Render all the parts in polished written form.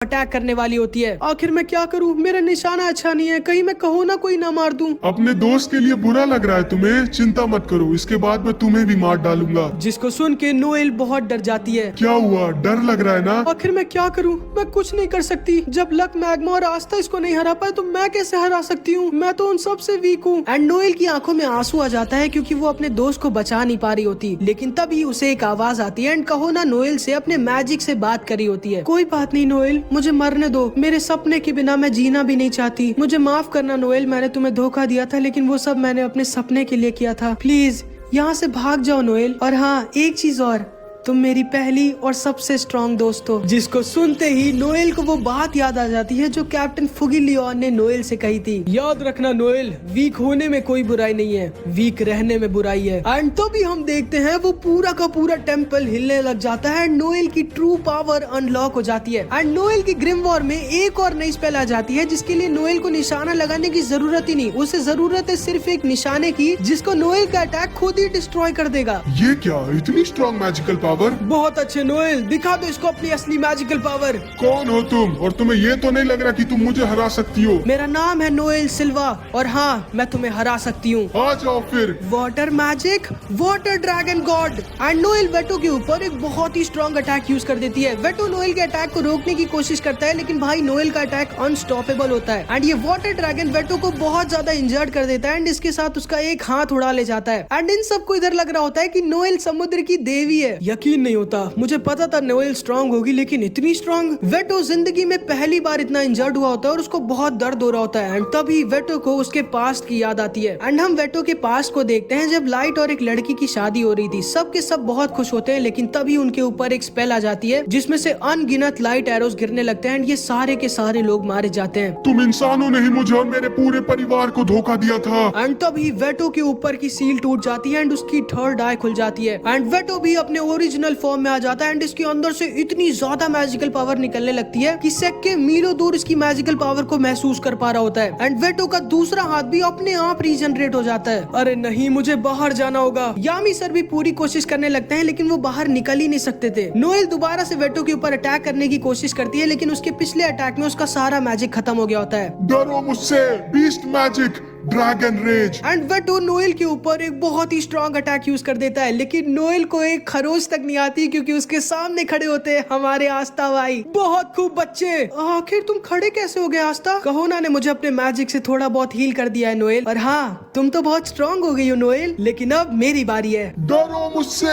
Attack करने वाली होती है। आखिर मैं क्या करूं, मेरा निशाना अच्छा नहीं है, कहीं मैं कहूँ ना कोई ना मार दूं। अपने दोस्त के लिए बुरा लग रहा है तुम्हें? चिंता मत करो, इसके बाद मैं तुम्हें भी मार डालूंगा। जिसको सुन के नोएल बहुत डर जाती है। क्या हुआ, डर लग रहा है ना? आखिर मैं क्या करूं, मैं कुछ नहीं कर सकती। जब लक, मैग्मा और आस्था इसको नहीं हरा पाए तो मैं कैसे हरा सकती हूँ? मैं तो उन सब से वीक हूँ। एंड नोएल की आंखों में आंसू आ जाता है क्योंकि वो अपने दोस्त को बचा नहीं पा रही होती। लेकिन तभी उसे एक आवाज आती है एंड कहो ना नोएल से अपने मैजिक से बात करी होती है। कोई बात नहीं नोएल, मुझे मरने दो, मेरे सपने के बिना मैं जीना भी नहीं चाहती। मुझे माफ करना नोएल, मैंने तुम्हें धोखा दिया था, लेकिन वो सब मैंने अपने सपने के लिए किया था। प्लीज यहाँ से भाग जाओ नोएल। और हाँ, एक चीज और, तुम मेरी पहली और सबसे स्ट्रॉन्ग दोस्त हो। जिसको सुनते ही नोएल को वो बात याद आ जाती है जो कैप्टन फुगिलियोन ने नोएल से कही थी। याद रखना नोएल, वीक होने में कोई बुराई नहीं है, वीक रहने में बुराई है। एंड तो भी हम देखते हैं वो पूरा का पूरा टेम्पल हिलने लग जाता है। नोएल की ट्रू पावर अनलॉक हो जाती है एंड नोएल की ग्रिम वॉर में एक और नई स्पेल आ जाती है जिसके लिए नोएल को निशाना लगाने की जरूरत ही नहीं। उसे जरूरत है सिर्फ एक निशाने की जिसको नोएल का अटैक खुद ही डिस्ट्रॉय कर देगा। ये क्या, इतनी स्ट्रॉन्ग मैजिकल पावर? बहुत अच्छे नोएल, दिखा दो इसको अपनी असली मैजिकल पावर। कौन हो तुम, और तुम्हें ये तो नहीं लग रहा कि तुम मुझे हरा सकती हो? मेरा नाम है नोएल सिल्वा और हाँ, मैं तुम्हें हरा सकती हूँ। आ जाओ फिर। Water magic, water dragon God. And Noel veto के ऊपर एक बहुत ही स्ट्रॉन्ग अटैक यूज कर देती है। वेटो नोएल के अटैक को रोकने की कोशिश करता है लेकिन भाई नोएल का अटैक अनस्टॉपेबल होता है एंड ये वाटर ड्रैगन वेटो को बहुत ज्यादा इंजर्ड कर देता है एंड इसके साथ उसका एक हाथ उड़ा ले जाता है। एंड इन सबको इधर लग रहा होता है कि नोएल समुद्र की देवी है। यकीन नहीं होता, मुझे पता था नोएल स्ट्रॉन्ग होगी लेकिन इतनी स्ट्रॉन्ग। वेटो जिंदगी में पहली बार इतना इंजर्ड हुआ होता है और उसको बहुत दर्द हो रहा होता है एंड तभी वेटो को उसके पास्ट की याद आती है। एंड हम वेटो के पास्ट को देखते हैं जब लाइट और एक लड़की की शादी हो रही थी। सब के सब बहुत खुश होते हैं लेकिन तभी उनके ऊपर एक स्पेल आ जाती है जिसमें से अनगिनत लाइट एरोस गिरने लगते हैं एंड ये सारे के सारे लोग मारे जाते हैं। तुम इंसानों ने ही मुझे और मेरे पूरे परिवार को धोखा दिया था। एंड तभी वेटो के ऊपर की सील टूट जाती है एंड उसकी थर्ड आई खुल जाती है एंड वेटो भी अपने ओरिजिनल फॉर्म में आ जाता है एंड इसके अंदर से इतनी ज्यादा मैजिकल पावर निकलने लगती है कि सेक्के मीलों दूर इसकी मैजिकल पावर को महसूस कर पा रहा होता है एंड वेटो का दूसरा हाथ भी अपने आप रीजनरेट हो जाता है। अरे नहीं, मुझे बाहर जाना होगा। यामी सर भी पूरी कोशिश करने लगते हैं लेकिन वो बाहर निकल ही नहीं सकते थे। नोएल दोबारा से वेटो के ऊपर अटैक करने की कोशिश करती है लेकिन उसके पिछले अटैक में उसका सारा मैजिक खत्म हो गया होता है। डरो मुझसे, beast magic, dragon rage. And Vetto Noel के ऊपर एक बहुत ही स्ट्रॉन्ग अटैक यूज कर देता है लेकिन नोएल को एक खरोच तक नहीं आती क्योंकि उसके सामने खड़े होते हैं हमारे आस्था भाई। बहुत खूब बच्चे, आखिर तुम खड़े कैसे हो गए आस्था? कहोना ने मुझे अपने मैजिक से थोड़ा बहुत हील कर दिया है नोएल। और हाँ, तुम तो बहुत स्ट्रॉन्ग हो गई हो नोएल, लेकिन अब मेरी बारी है। डरो मुझसे।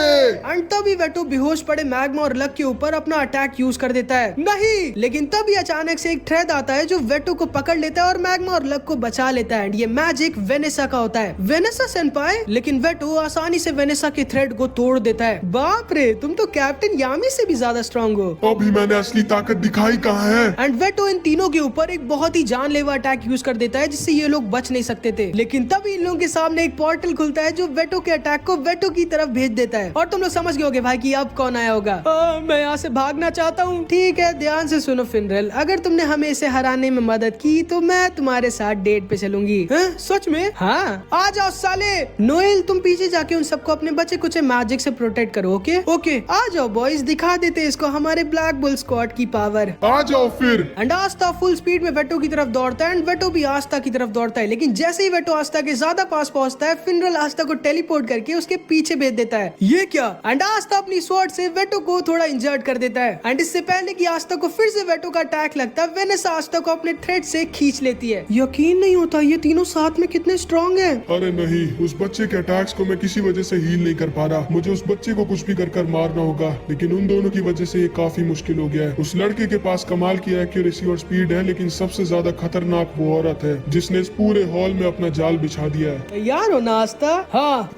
एंड तभी वेटो बेहोश पड़े मैग्मा और लक के ऊपर अपना अटैक यूज कर देता है। नहीं, लेकिन तभी अचानक से एक थ्रेड आता है जो वेटो को पकड़ लेता है और मैग्मा और लक को बचा लेता है। ये मैजिक वेनेसा का होता है। वेनेसा सेनपाई, लेकिन वेटो आसानी से वेनेसा के थ्रेड को तोड़ देता है। बाप रे, तुम तो कैप्टन यामी से भी ज्यादा स्ट्रॉन्ग हो। अभी मैंने असली ताकत दिखाई कहाँ है? एंड वेटो इन तीनों के ऊपर एक बहुत ही जानलेवा अटैक यूज कर देता है जिससे ये लोग बच नहीं सकते थे। लेकिन तभी इन लोगों के सामने एक पोर्टल खुलता है जो वेटो के अटैक को वेटो की तरफ भेज देता है। और तुम लोग समझ गए होगे भाई कि अब कौन आया होगा। मैं यहाँ से भागना चाहता हूँ। ठीक है, ध्यान से सुनो फिनरल, अगर तुमने हमें इसे हराने में मदद की तो मैं तुम्हारे साथ डेट पे चलूंगी। सच में? हाँ, आ जाओ साले। नोएल, तुम पीछे जाके उन सबको अपने बचे कुछ मैजिक से प्रोटेक्ट करो। ओके ओके, आ जाओ बॉयज, दिखा देते इसको हमारे ब्लैक बुल स्क्वाड की पावर। आ जाओ फिर। एंड आस्था फुल स्पीड में वेटो की तरफ दौड़ता है एंड वेटो भी आस्था की तरफ दौड़ता है। लेकिन जैसे ही वेटो आस्था के ज्यादा पास पहुंचता है, फिनरल आस्था को टेलीपोर्ट करके उसके पीछे भेज देता है। ये क्या? एंड आस्था अपनी स्वॉर्ड से वेटो को थोड़ा इंजर्ड कर देता है एंड इससे पहले कि आस्था को फिर से वेटो का अटैक लगता है, वेनेसा आस्था को अपने थ्रेड से खींच लेती है। यकीन नहीं होता ये तीनों साथ में कितने स्ट्रॉन्ग है। अरे नहीं, उस बच्चे के अटैक्स को मैं किसी वजह से हील नहीं कर पा रहा। मुझे उस बच्चे को कुछ भी कर मारना होगा, लेकिन उन दोनों की वजह से ये काफी मुश्किल हो गया है। उस लड़के के पास कमाल की एक्यूरेसी और स्पीड है, लेकिन सबसे ज्यादा खतरनाक वो औरत है जिसने इस पूरे हॉल में अपना जाल बिछा दिया है। तैयार हो ना आस्था? हाँ।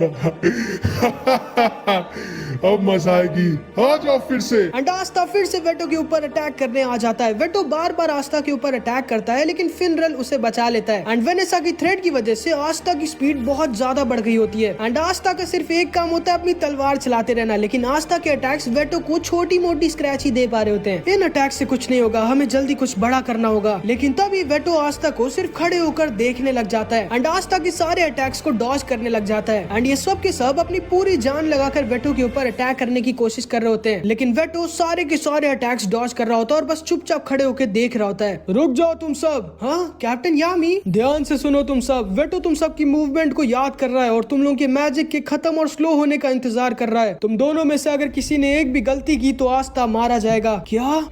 अब मजा आएगी, आ जाओ फिर से। एंड आस्था फिर से वेटो के ऊपर अटैक करने आ जाता है। वेटो बार बार आस्था के ऊपर अटैक करता है लेकिन फिनरल उसे बचा लेता है एंड वेनेसा की थ्रेड की वजह से आस्था की स्पीड बहुत ज्यादा बढ़ गई होती है एंड आस्था का सिर्फ एक काम होता है अपनी तलवार चलाते रहना, लेकिन आस्था के अटैक्स वेटो को छोटी मोटी स्क्रैच ही दे पा रहे होते हैं। इन अटैक से कुछ नहीं होगा, हमें जल्दी कुछ बड़ा करना होगा। लेकिन तभी वेटो आस्था को सिर्फ खड़े होकर देखने लग जाता है एंड आस्था के सारे अटैक्स को डॉज करने लग जाता है एंड ये सब के सब अपनी पूरी जान लगाकर वेटो के ऊपर अटैक करने की कोशिश कर रहे होते हैं, लेकिन वेटो सारे के सारे अटैक्स डॉज कर रहा होता है और बस चुपचाप खड़े होकर देख रहा होता है। रुक जाओ तुम सब। हाँ कैप्टन यामी, ध्यान से सुनो तुम सब। वेटो तुम सब की मूवमेंट को याद कर रहा है और तुम लोगों के मैजिक के खत्म और स्लो होने का इंतजार कर रहा है। तुम दोनों में से अगर किसी ने एक भी गलती की तो आस्था मारा जाएगा। क्या?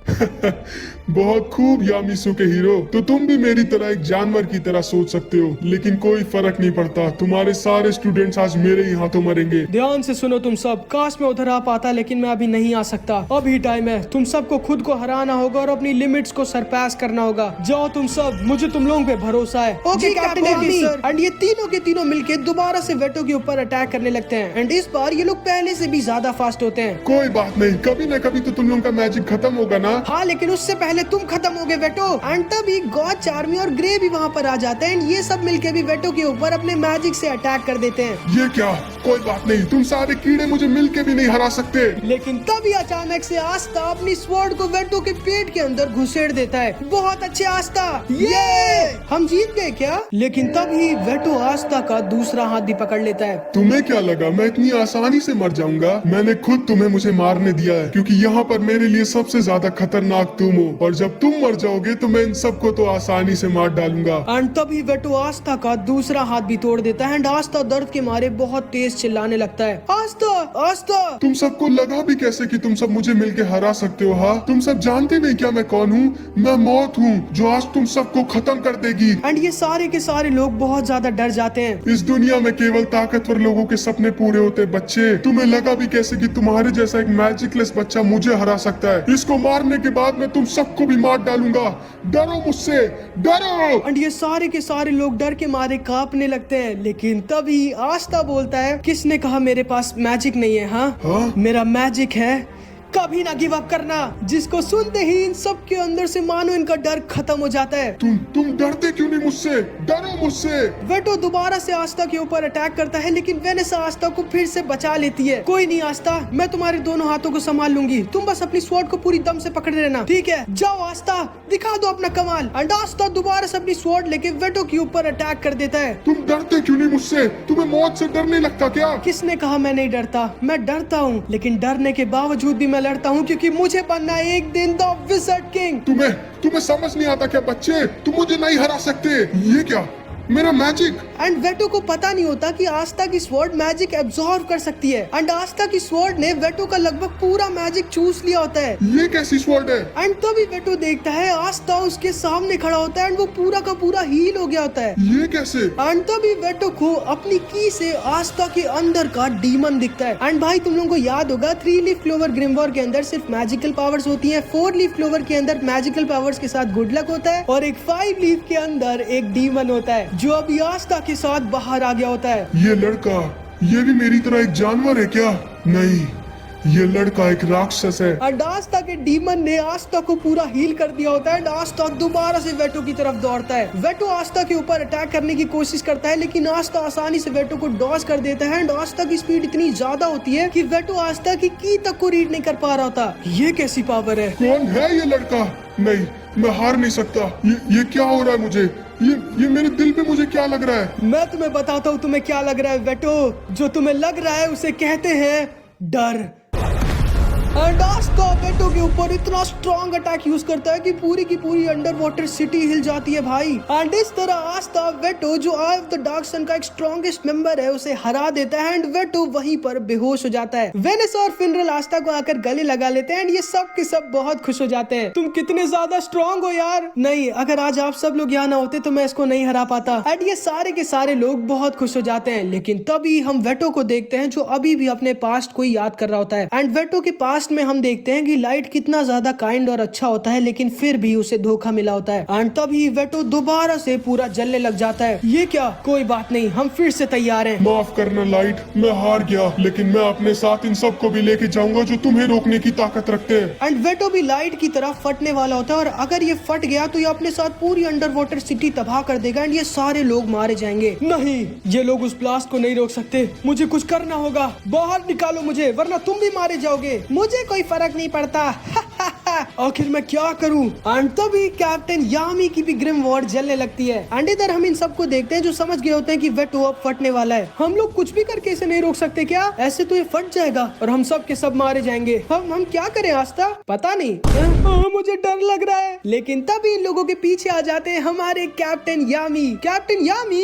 बहुत खूब यामिसु के हीरो, तो तुम भी मेरी तरह एक जानवर की तरह सोच सकते हो, लेकिन कोई फर्क नहीं पड़ता, तुम्हारे सारे स्टूडेंट्स आज मेरे ही हाथों मरेंगे। ध्यान से सुनो तुम सब। काश मैं उधर आ पाता, लेकिन मैं अभी नहीं आ सकता। अभी टाइम है, तुम सबको खुद को हराना होगा और अपनी लिमिट्स को सरपास करना होगा। जाओ तुम सब, मुझे तुम लोगों पे भरोसा है। Okay captain yam. एंड ये तीनों के तीनों मिलके दोबारा से वेटो के ऊपर अटैक करने लगते हैं एंड इस बार ये लोग पहले से भी ज्यादा फास्ट होते हैं। कोई बात नहीं, कभी न कभी तो तुम लोगों का मैजिक खत्म होगा ना। हाँ लेकिन उससे पहले तुम खत्म हो गए वेटो। एंड तभी गॉड, चार्मी और ग्रे भी वहाँ पर आ जाते हैं एंड ये सब मिलके भी वेटो के ऊपर अपने मैजिक से अटैक कर देते हैं। ये क्या? कोई बात नहीं, तुम सारे कीड़े मुझे मिलके भी नहीं हरा सकते। लेकिन तभी अचानक से आस्था अपनी स्वॉर्ड को वेटो के पेट के अंदर घुसेड़ देता है। बहुत अच्छे आस्था, ये हम जीत गए क्या? लेकिन तभी वेटो आस्था का दूसरा हाथ भी पकड़ लेता है। तुम्हें क्या लगा मैं इतनी आसानी से मर जाऊंगा? मैंने खुद तुम्हें मुझे मारने दिया है, क्योंकि यहाँ पर मेरे लिए सबसे ज्यादा खतरनाक तुम हो, और जब तुम मर जाओगे तो मैं इन सबको तो आसानी से मार डालूंगा। एंड तभी वेटो आस्था का दूसरा हाथ भी तोड़ देता है एंड आस्था दर्द के मारे बहुत तेज चिल्लाने लगता है। आस्था, आस्था! तुम सबको लगा भी कैसे कि तुम सब मुझे मिलके हरा सकते हो? हाँ, तुम सब जानते नहीं क्या मैं कौन हूँ? मैं मौत हूँ जो आज तुम सबको खत्म कर देगी। एंड ये सारे के सारे लोग बहुत ज्यादा डर जाते हैं। इस दुनिया में केवल ताकतवर लोगों के सपने पूरे होते हैं बच्चे। तुम्हें लगा भी कैसे कि तुम्हारे जैसा एक मैजिकलेस बच्चा मुझे हरा सकता है? इसको मारने के बाद मैं तुम सबको भी मार डालूंगा। डरो मुझसे, डरो! एंड ये सारे के सारे लोग डर के मारे कांपने लगते हैं, लेकिन तभी आस्था बोलता है, किसने कहा मेरे पास मैजिक नहीं है? हाँ? मेरा मैजिक है, कभी ना गिव अप करना। जिसको सुनते ही इन सब के अंदर से मानो इनका डर खत्म हो जाता है। तुम डरते क्यों नहीं मुझसे? डरो मुझसे। वेटो दोबारा से आस्था के ऊपर अटैक करता है, लेकिन वेनेसा आस्था को फिर से बचा लेती है। कोई नहीं आस्था, मैं तुम्हारे दोनों हाथों को संभाल लूंगी, तुम बस अपनी स्वॉर्ड को पूरी दम से पकड़े रहना। ठीक है, जाओ आस्था, दिखा दो अपना कमाल। एंड आस्था दोबारा से अपनी स्वॉर्ड लेके वेटो के ऊपर अटैक कर देता है। तुम डरते क्यों नहीं मुझसे? तुम्हें मौत से डर नहीं लगता क्या? किसने कहा मैं नहीं डरता? मैं डरता हूँ, लेकिन डरने के बावजूद भी मैं लड़ता हूँ, क्योंकि मुझे बनना है एक दिन द विज़र्ड किंग। तुम्हें समझ नहीं आता क्या बच्चे? तुम मुझे नहीं हरा सकते। ये क्या? मेरा मैजिक! एंड वेटो को पता नहीं होता कि आस्था की स्वॉर्ड मैजिक एब्जॉर्ब कर सकती है एंड आस्था की स्वॉर्ड ने वेटो का लगभग पूरा मैजिक चूस लिया होता है। ये कैसी स्वॉर्ड है? एंड तभी वेटो देखता है आस्था उसके सामने खड़ा होता है एंड वो पूरा का पूरा हील हो गया होता है। ये कैसे? एंड तभी वेटो को अपनी की से आस्था के अंदर का डीमन दिखता है। एंड भाई तुम लोगों को याद होगा 3 लीफ क्लोवर ग्रिमवॉर के अंदर सिर्फ मैजिकल पावर्स होती हैं, 4 लीफ क्लोवर के अंदर मैजिकल पावर्स के साथ गुड लक होता है और एक 5 लीफ के अंदर एक डीमन होता है जो अभी आस्था के साथ बाहर आ गया होता है। ये लड़का, ये भी मेरी तरह एक जानवर है क्या? नहीं, ये लड़का एक राक्षस है। एंड आस्था के डीमन ने आस्था को पूरा हील कर दिया होता है एंड आस्था दोबारा से वेटो की तरफ दौड़ता है। वेटो आस्था के ऊपर अटैक करने की कोशिश करता है, लेकिन आस्था आसानी से वेटो को डॉज कर देता है एंड आस्था की स्पीड इतनी ज्यादा होती है कि वेटो आस्था की तक को रीड नहीं कर पा रहा होता। ये कैसी पावर है? कौन है ये लड़का? नहीं, मैं हार नहीं सकता। ये क्या हो रहा है मुझे? ये मेरे दिल पे मुझे क्या लग रहा है? मैं तुम्हें बताता हूँ तुम्हें क्या लग रहा है वेटो। जो तुम्हें लग रहा है उसे कहते हैं डर। एंड आस्था वेटो के ऊपर इतना स्ट्रॉन्ग अटैक यूज करता है कि पूरी की पूरी अंडर वाटर सिटी हिल जाती है भाई। एंड इस तरह आस्था वेटो जो आई ऑफ द डार्क सन का एक स्ट्रॉन्गेस्ट मेंबर है उसे हरा देता है एंड वेटो वहीं पर बेहोश हो जाता है। वेनेसा और फिनरल आस्था को आकर गले लगा लेते हैं एंड ये सब के सब बहुत खुश हो जाते हैं। तुम कितने ज्यादा स्ट्रॉन्ग हो यार। नहीं, अगर आज आप सब लोग यहाँ ना होते तो मैं इसको नहीं हरा पाता। एंड ये सारे के सारे लोग बहुत खुश हो जाते हैं, लेकिन तभी हम वेटो को देखते हैं जो अभी भी अपने पास्ट को याद कर रहा होता है। एंड वेटो के पास लास्ट में हम देखते हैं कि लाइट कितना ज्यादा काइंड और अच्छा होता है, लेकिन फिर भी उसे धोखा मिला होता है। एंड तभी वेटो दोबारा से पूरा जलने लग जाता है। ये क्या, कोई बात नहीं, हम फिर से तैयार हैं। माफ करना लाइट, मैं हार गया, लेकिन मैं अपने साथ इन सबको भी लेके जाऊंगा जो तुम्हें रोकने की ताकत रखते हैं। एंड वेटो भी लाइट की तरफ फटने वाला होता है, और अगर ये फट गया तो ये अपने साथ पूरी अंडर वाटर सिटी तबाह कर देगा एंड ये सारे लोग मारे जाएंगे। नहीं, ये लोग उस ब्लास्ट को नहीं रोक सकते, मुझे कुछ करना होगा। बाहर निकालो मुझे, वरना तुम भी मारे जाओगे। मुझे कोई फर्क नहीं पड़ता। आखिर मैं क्या करूं? एंड तभी कैप्टन यामी की भी ग्रिम वॉर्ड जलने लगती है। एंड इधर हम इन सबको देखते हैं जो समझ गए होते हैं कि वेटो अब फटने वाला है। हम लोग कुछ भी करके इसे नहीं रोक सकते क्या? ऐसे तो ये फट जाएगा और हम सब के सब मारे जाएंगे। हम क्या करें आस्था? पता नहीं। मुझे डर लग रहा है। लेकिन तभी इन लोगों के पीछे आ जाते हैं हमारे कैप्टन यामी। कैप्टन यामी,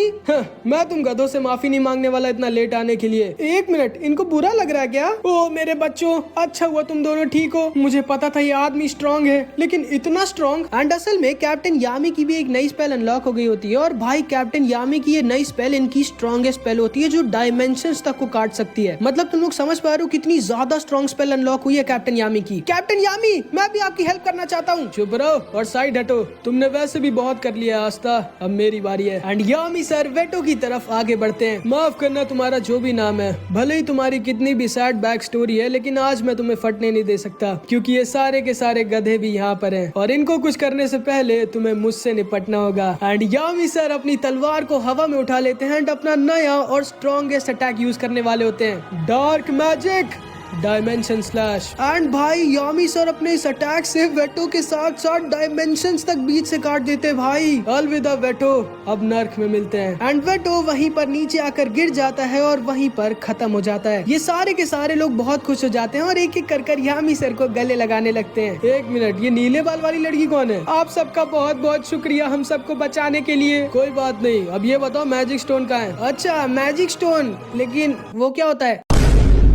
मैं तुम गधों से माफी नहीं मांगने वाला इतना लेट आने के लिए। एक मिनट, इनको बुरा लग रहा है क्या? ओ मेरे बच्चों, अच्छा हुआ तुम दोनों ठीक हो। मुझे पता था ये आदमी स्ट्रॉन्ग है, लेकिन इतना स्ट्रॉन्ग। एंड असल में कैप्टन यामी की भी एक नई स्पेल अनलॉक हो गई होती है, और भाई कैप्टन यामी की ये नई स्पेल इनकी स्ट्रॉन्गेस्ट स्पेल होती है जो डायमेंशंस तक को काट सकती है। मतलब तुम लोग समझ पा रहे हो कितनी ज्यादा स्ट्रॉन्ग स्पेल अनलॉक हुई है कैप्टन यामी की। कैप्टन यामी, मैं भी आपकी हेल्प करना चाहता हूँ। चुप रहो और साइड हटो, तुमने वैसे भी बहुत कर लिया आस्था, अब मेरी बारी है। एंड यामी सर वेटो की तरफ आगे बढ़ते हैं। माफ करना तुम्हारा जो भी नाम है, भले ही तुम्हारी कितनी भी सैड बैक स्टोरी है, लेकिन आज मैं तुम्हें फटने नहीं दे सकता, क्योंकि ये सारे के सारे गधे भी यहाँ पर हैं, और इनको कुछ करने से पहले तुम्हें मुझसे निपटना होगा। एंड यामी सर अपनी तलवार को हवा में उठा लेते हैं एंड अपना नया और स्ट्रॉन्गेस्ट अटैक यूज करने वाले होते हैं, dark magic dimension slash. And भाई यामी सर अपने इस अटैक से वेटो के साथ साथ डायमेंशंस तक बीच से काट देते भाई। अलविदा वेटो, अब नर्क में मिलते हैं। एंड वेटो वहीं पर नीचे आकर गिर जाता है और वहीं पर खत्म हो जाता है। ये सारे के सारे लोग बहुत खुश हो जाते हैं और एक एक कर यामी सर को गले लगाने लगते हैं। एक मिनट, ये नीले बाल वाली लड़की कौन है? आप सबका बहुत बहुत शुक्रिया हम सबको बचाने के लिए। कोई बात नहीं, अब ये बताओ मैजिक स्टोन कहाँ है? अच्छा मैजिक स्टोन, लेकिन वो क्या होता है?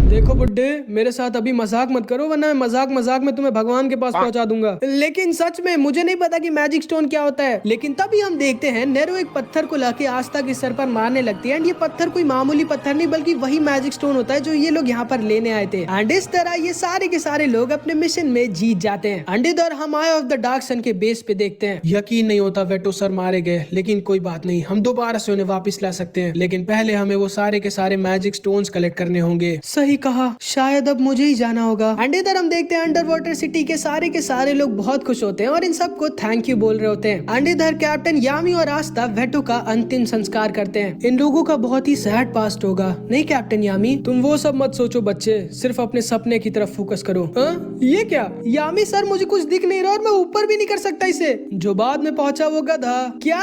देखो बुड्ढे, मेरे साथ अभी मजाक मत करो, वरना मैं मजाक में तुम्हें भगवान के पास पहुंचा दूंगा। लेकिन सच में मुझे नहीं पता कि मैजिक स्टोन क्या होता है। लेकिन तभी हम देखते हैं नेरो एक पत्थर को लाके आस्था के सर पर मारने लगती है। एंड ये पत्थर कोई मामूली पत्थर नहीं, बल्कि वही मैजिक स्टोन होता है जो ये लोग यहाँ पर लेने आए थे। एंड इस तरह ये सारे के सारे लोग अपने मिशन में जीत जाते हैं। एंड इधर हम आई ऑफ द डार्क सन के बेस पे देखते हैं। यकीन नहीं होता वेटो सर मारे गए, लेकिन कोई बात नहीं, हम दोबारा से उन्हें वापस ला सकते हैं। लेकिन पहले हमें वो सारे के सारे मैजिक स्टोन्स कलेक्ट करने होंगे। सही कहा, शायद अब मुझे ही जाना होगा। एंड इधर हम देखते हैं अंडर वाटर सिटी के सारे लोग बहुत खुश होते हैं और इन सबको थैंक यू बोल रहे होते हैं। एंड इधर कैप्टन यामी और आस्था वेटो का अंतिम संस्कार करते हैं। इन लोगों का बहुत ही सैड पास्ट होगा, नहीं कैप्टन यामी? तुम वो सब मत सोचो बच्चे, सिर्फ अपने सपने की तरफ फोकस करो। ये क्या? यामी सर मुझे कुछ दिख नहीं रहा और मैं ऊपर भी नहीं कर सकता इसे। जो बाद में पहुंचा वो गधा। क्या?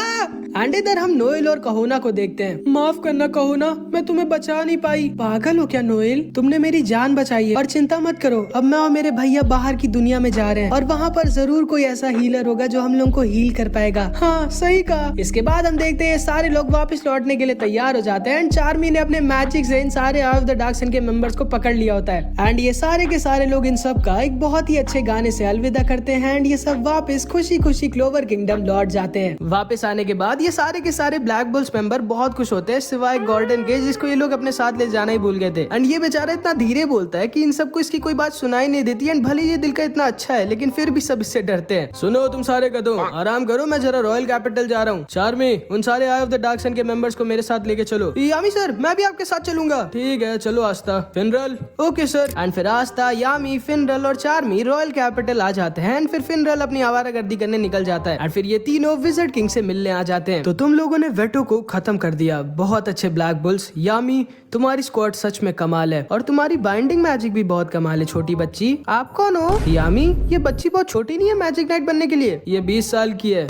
एंड इधर हम नोएल और कहोना को देखते हैं। माफ करना कहोना, मैं तुम्हें बचा नहीं पाई। पागल हो क्या नोएल? तुमने मेरी जान बचाई है। और चिंता मत करो, अब मैं और मेरे भैया बाहर की दुनिया में जा रहे हैं और वहाँ पर जरूर कोई ऐसा हीलर होगा जो हम लोगों को हील कर पाएगा। हाँ सही कहा। इसके बाद हम देखते हैं सारे लोग वापस लौटने के लिए तैयार हो जाते हैं। एंड चार्मी ने अपने मैजिक से इन सारे आउट ऑफ द डार्क सन के मेंबर्स को पकड़ लिया होता है। एंड ये सारे के सारे लोग इन सब का एक बहुत ही अच्छे गाने से अलविदा करते हैं। एंड ये सब वापस खुशी खुशी क्लोवर किंगडम लौट जाते हैं। वापस आने के बाद ये सारे के सारे ब्लैक बुल्स मेंबर बहुत खुश होते हैं, सिवाय गॉर्डन के, जिसको ये लोग अपने साथ ले जाना ही भूल गए थे। एंड ये बेचारा इतना धीरे बोलता है कि इन सबको इसकी कोई बात सुनाई नहीं देती। एंड भले ये दिल का इतना अच्छा है, लेकिन फिर भी सब इससे डरते हैं। सुनो तुम सारे गधों, आराम करो, मैं जरा रॉयल कैपिटल जा रहा हूँ। चार्मी, उन सारे आई ऑफ द डार्क सन के मेंबर्स को मेरे साथ लेके चलो। यामी सर, मैं भी आपके साथ चलूंगा। ठीक है चलो आस्था। फिनरल, ओके सर। एंड फिर आस्था, यामी, फिनरल और चार्मी रॉयल कैपिटल आ जाते हैं। एंड फिर फिनरल अपनी आवारागर्दी करने निकल जाता है। और फिर ये तीनों विज़र्ड किंग से मिलने आ जाते हैं। तो तुम लोगों ने वेटो को खत्म कर दिया, बहुत अच्छे ब्लैक बुल्स। यामी, तुम्हारी स्क्वाड सच में कमाल है और तुम्हारी बाइंडिंग मैजिक भी बहुत कमाल है। छोटी बच्ची, आप कौन हो? यामी, ये बच्ची बहुत छोटी नहीं है मैजिक नाइट बनने के लिए, ये 20 साल की है।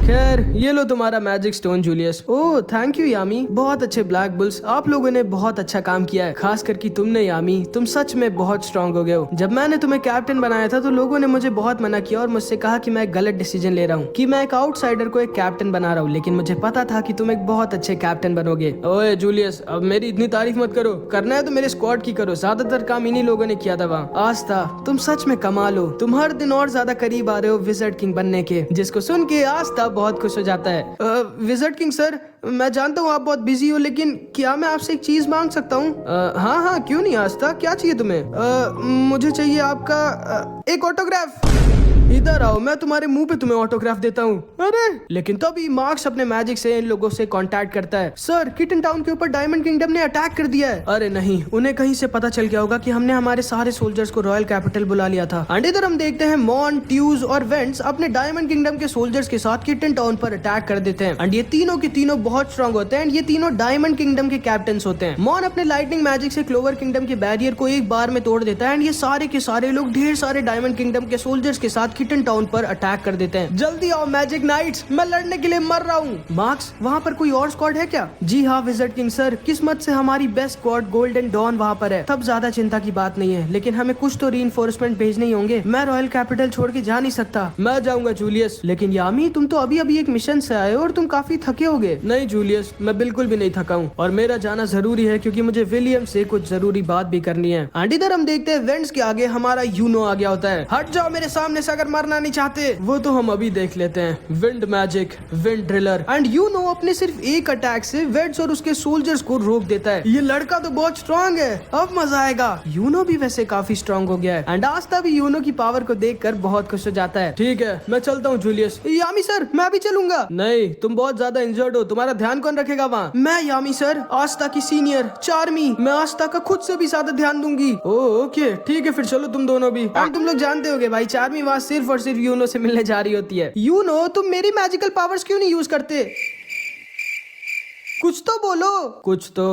खैर, ये लो तुम्हारा magic stone Julius. Oh thank you Yami, बहुत अच्छे ब्लैक बुल्स, आप लोगों ने बहुत अच्छा काम किया है, खास करके तुमने यामी, तुम सच में बहुत स्ट्रॉन्ग हो गए हो। जब मैंने तुम्हें कैप्टन बनाया था तो लोगों ने मुझे बहुत मना किया और मुझसे कहा कि मैं गलत डिसीजन ले रहा हूँ, कि मैं एक आउटसाइडर को एक कैप्टन बना रहा हूँ, लेकिन मुझे पता था कि तुम एक बहुत अच्छे कैप्टन बनोगे। ओए जूलियस, अब मेरी इतनी तारीफ मत करो, करना है तो मेरे स्क्वाड की करो, ज्यादातर काम इन्हीं लोगों ने किया था वहाँ। आस्था, तुम सच में कमाल हो, तुम हर दिन और ज्यादा करीब आ रहे हो विज़र्ड किंग बनने के, जिसको सुन के आस्था बहुत खुश हो जाता है। विज़र्ड किंग सर, मैं जानता हूँ आप बहुत बिजी हो, लेकिन क्या मैं आपसे एक चीज मांग सकता हूँ? हाँ हाँ, क्यों नहीं आस्था, क्या चाहिए तुम्हें? मुझे चाहिए आपका एक ऑटोग्राफ। इधर आओ, मैं तुम्हारे मुंह पे तुम्हें ऑटोग्राफ देता हूँ। अरे लेकिन तभी मार्क्स अपने मैजिक से इन लोगों से कांटेक्ट करता है। सर, किटन टाउन के ऊपर डायमंड किंगडम ने अटैक कर दिया है। अरे नहीं, उन्हें कहीं से पता चल गया होगा कि हमने हमारे सारे सोल्जर्स को रॉयल कैपिटल बुला लिया था। एंड इधर हम देखते हैं मॉन, ट्यूज और वेंट्स अपने डायमंड किंगडम के सोल्जर्स के साथ किटन टाउन पर अटैक कर देते हैं। एंड ये तीनों के तीनों बहुत स्ट्रॉन्ग होते हैं एंड ये तीनों डायमंड किंगडम के कैप्टन होते हैं। मॉन अपने लाइटनिंग मैजिक से क्लोवर किंगडम के बैरियर को एक बार में तोड़ देता है एंड ये सारे के सारे लोग ढेर सारे डायमंड किंगडम के सोल्जर्स के साथ किटन टाउन पर अटैक कर देते हैं। जल्दी आओ मैजिक नाइट्स, मैं लड़ने के लिए मर रहा हूँ। मार्क्स, वहाँ पर कोई और स्क्वाड है क्या? जी हाँ विज़र्ड किंग सर, किस्मत से हमारी बेस्ट स्क्वाड गोल्डन डॉन वहाँ पर है। तब ज्यादा चिंता की बात नहीं है, लेकिन हमें कुछ तो रीइंफोर्समेंट भेजने ही होंगे। मैं रॉयल कैपिटल छोड़ के जा नहीं सकता। मैं जाऊंगा जूलियस। लेकिन यामी, तुम तो अभी अभी एक मिशन से आए हो और तुम काफी थके होगे। नहीं जूलियस, मैं बिल्कुल भी नहीं थका हूँ और मेरा जाना जरूरी है क्योंकि मुझे विलियम से कुछ जरूरी बात भी करनी है। एंड इधर हम देखते हैं वेंट्स के आगे हमारा यूनो आ गया होता है। हट जाओ मेरे सामने से अगर मरना नहीं चाहते। वो तो हम अभी देख लेते हैं। Wind magic, wind driller and Yuno अपने सिर्फ एक अटैक से वेंट्स और उसके सोल्जर्स को रोक देता है। ये लड़का तो बहुत स्ट्रॉन्ग है, अब मजा आएगा। यूनो भी वैसे काफी स्ट्रॉन्ग हो गया है एंड आस्था भी यूनो की पावर को देखकर बहुत खुश हो जाता है। ठीक है, मैं चलता हूँ जूलियस। यामी सर, मैं भी चलूंगा। नहीं, तुम बहुत ज्यादा इंजर्ड हो, तुम्हारा ध्यान कौन रखेगा वहाँ? मैं यामी सर, आस्था की सीनियर चार्मी। मैं आस्था का खुद से भी ज्यादा ध्यान दूंगी। ओके ठीक है, फिर चलो तुम दोनों भी। तुम लोग जानते होगे भाई, चार्मी वहाँ सिर्फ और सिर्फ यूनो से मिलने जा रही होती है। यूनो, तुम मेरी मैजिकल पावर्स क्यों नहीं यूज करते? कुछ तो बोलो। कुछ तो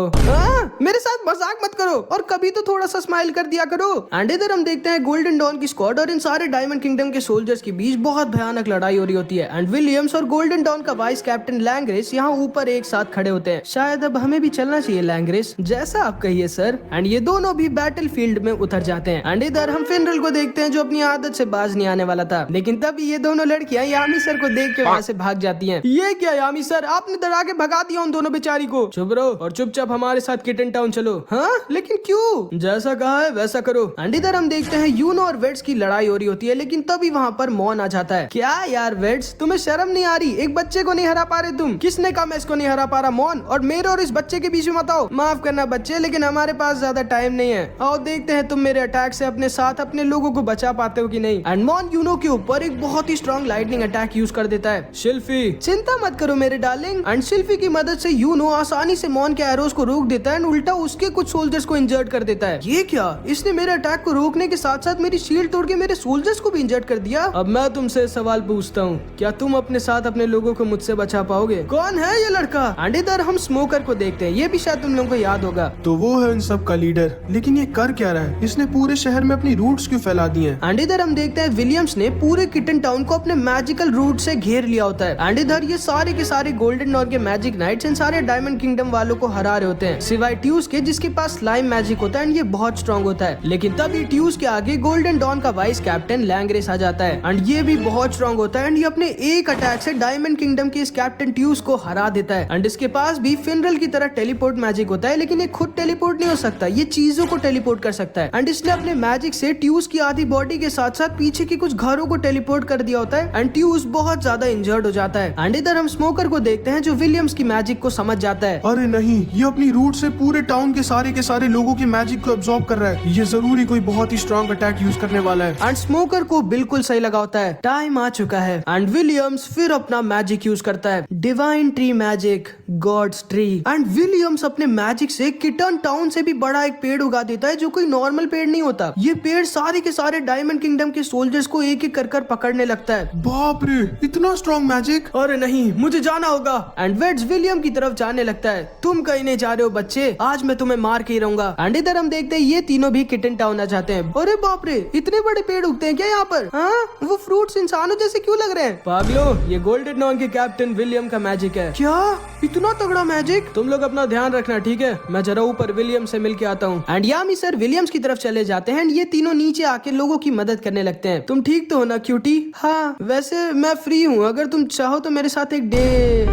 मेरे साथ मजाक मत करो और कभी तो थोड़ा सा स्माइल कर दिया करो। एंड इधर हम देखते हैं गोल्डन डॉन की स्क्वाड और इन सारे डायमंड किंगडम के सोल्जर्स के बीच बहुत भयानक लड़ाई हो रही होती है। एंड विलियम्स और गोल्डन डॉन का वाइस कैप्टन लैंग्रेस यहाँ ऊपर एक साथ खड़े होते हैं। शायद अब हमें भी चलना चाहिए लैंग्रेस, जैसा आप कहिए सर। एंड ये दोनों भी बैटल फील्ड में उतर जाते हैं। एंड इधर हम फिनरल को देखते हैं जो अपनी आदत से बाज नहीं आने वाला था, लेकिन तभी ये दोनों लड़कियां यामी सर को देख के वहाँ से भाग जाती है। ये क्या यामी सर, आपने डरा के भगा दिया उन दोनों बेचारी को। चुप रहो और चुपचाप हमारे साथ किटन टाउन चलो। हाँ, लेकिन क्यों? जैसा कहा है वैसा करो। एंड इधर हम देखते हैं यूनो और वेट्स की लड़ाई हो रही होती है, लेकिन तभी वहाँ पर मॉन आ जाता है। क्या यार वेट्स, तुम्हें शर्म नहीं आ रही? एक बच्चे को नहीं हरा पा रहे तुम? किसने कहा मैं इसको नहीं हरा पा रहा? मॉन, और मेरे और इस बच्चे के बीच में मत आओ। माफ करना बच्चे, लेकिन हमारे पास ज्यादा टाइम नहीं है। आओ देखते हैं तुम मेरे अटैक से अपने साथ अपने लोगों को बचा पाते हो कि नहीं। एंड मॉन यूनो के ऊपर एक बहुत ही स्ट्रॉन्ग लाइटनिंग अटैक यूज कर देता है। शिल्फी, चिंता मत करो मेरे डार्लिंग। एंड शिल्फी की मदद से यूनो आसानी से मॉन के एरोस को रोक देता है एंड उल्टा उसके कुछ सोल्जर्स को इंजर्ड कर देता है। ये क्या, इसने मेरे अटैक को रोकने के साथ साथ मेरी शील्ड तोड़ के मेरे सोल्जर्स को भी इंजर्ड कर दिया। अब मैं तुमसे सवाल पूछता हूँ, क्या तुम अपने साथ अपने लोगों को मुझसे बचा पाओगे? कौन है ये लड़का? एंड इधर हम स्मोकर को देखते हैं, ये भी शायद तुम लोगों को याद होगा। तो वो है इन सब का लीडर, लेकिन ये कर क्या रहा है? इसने पूरे शहर में अपनी रूट्स क्यों फैला दी हैं? एंड इधर हम देखते हैं विलियम्स ने पूरे किटन टाउन को अपने मैजिकल रूट से घेर लिया होता है। एंड इधर ये सारे के सारे गोल्डन डॉन के मैजिक नाइट्स इन सारे डायमंड किंगडम वालों को हरा रहे होते हैं, सिवाय ट्यूज के जिसके पास स्लाइम मैजिक होता है एंड ये बहुत स्ट्रॉन्ग होता है। लेकिन तभी ट्यूज के आगे गोल्डन डॉन का वाइस कैप्टन लैंग्रेस आ जाता है एंड ये भी बहुत स्ट्रॉन्ग होता है एंड ये अपने एक अटैक से डायमंड किंगडम के इस कैप्टन ट्यूज को हरा देता है। एंड इसके पास भी फिनरल की तरह टेलीपोर्ट मैजिक होता है, लेकिन ये खुद टेलीपोर्ट नहीं हो सकता, ये चीजों को टेलीपोर्ट कर सकता है। एंड इसने अपने मैजिक से ट्यूज की आधी बॉडी के साथ साथ पीछे की कुछ घरों को टेलीपोर्ट कर दिया होता है एंड ट्यूज बहुत ज्यादा इंजर्ड हो जाता है। एंड इधर हम स्मोकर को देखते हैं जो विलियम्स की मैजिक को समझ जाता है। अरे नहीं, ये अपनी रूट से पूरे टाउन के सारे लोगों के मैजिक को अब्सॉर्ब कर रहा है। ये जरूरी कोई बहुत ही स्ट्रॉन्ग अटैक यूज करने वाला है। एंड स्मोकर को बिल्कुल सही लगा होता है, टाइम आ चुका है। एंड विलियम्स फिर अपना मैजिक यूज करता है, divine tree magic, gods tree. And Williams अपने मैजिक से किटन टाउन से भी बड़ा एक पेड़ उगा देता है जो कोई नॉर्मल पेड़ नहीं होता। ये पेड़ सारे के सारे डायमंड किंगडम के सोल्जर्स को एक एक कर पकड़ने लगता है। बाप रे, इतना स्ट्रॉन्ग मैजिक! अरे नहीं, मुझे जाना होगा। एंड वेट्स विलियम की तरफ जाने लगता है। तुम कहीं नहीं जा रहे हो बच्चे, आज मैं तुम्हें मार के ही रहूंगा। एंड इधर हम देखते हैं ये तीनों भी किटन टाउन आ जाते हैं। अरे बाप रे, इतने बड़े पेड़ उगते हैं क्या यहाँ पर? हाँ, वो फ्रूट्स इंसानों जैसे क्यों लग रहे हैं? पागलो, ये गोल्डन डॉन के कैप्टन विलियम का मैजिक है। क्या इतना तगड़ा मैजिक। तुम लोग अपना ध्यान रखना, ठीक है? मैं जरा ऊपर विलियम से मिल के आता हूँ। एंड यामी सर विलियम्स की तरफ चले जाते हैं एंड ये तीनों नीचे आके लोगों की मदद करने लगते हैं। तुम ठीक तो हो ना क्यूटी? हाँ वैसे मैं फ्री हूँ, अगर तुम चाहो तो मेरे साथ एक डे।